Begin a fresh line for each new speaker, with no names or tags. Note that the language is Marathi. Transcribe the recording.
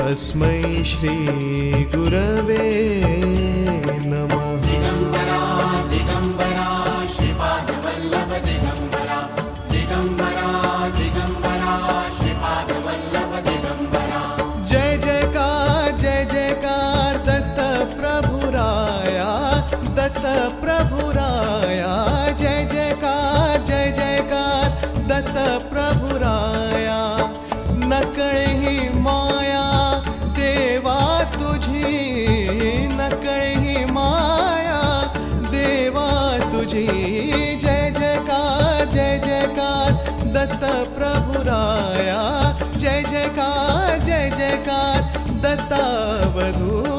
तस्मै श्री गुरवे नमः।
दिगंबरा दिगंबरा श्रीपादवल्लभ दिगंबरा दिगंबरा दिगंबरा श्रीपादवल्लभ दिगंबरा।
जय जयकार दत्त प्रभु राया, दत्त प्रभु राया। जय जयकार दत्त प्रभु राया। नकळे ही माया देवा तुझी, नकळे ही माया देवा तुझी। जय जयकार दत्त प्रभु राया। जय जयकार दत्तावधू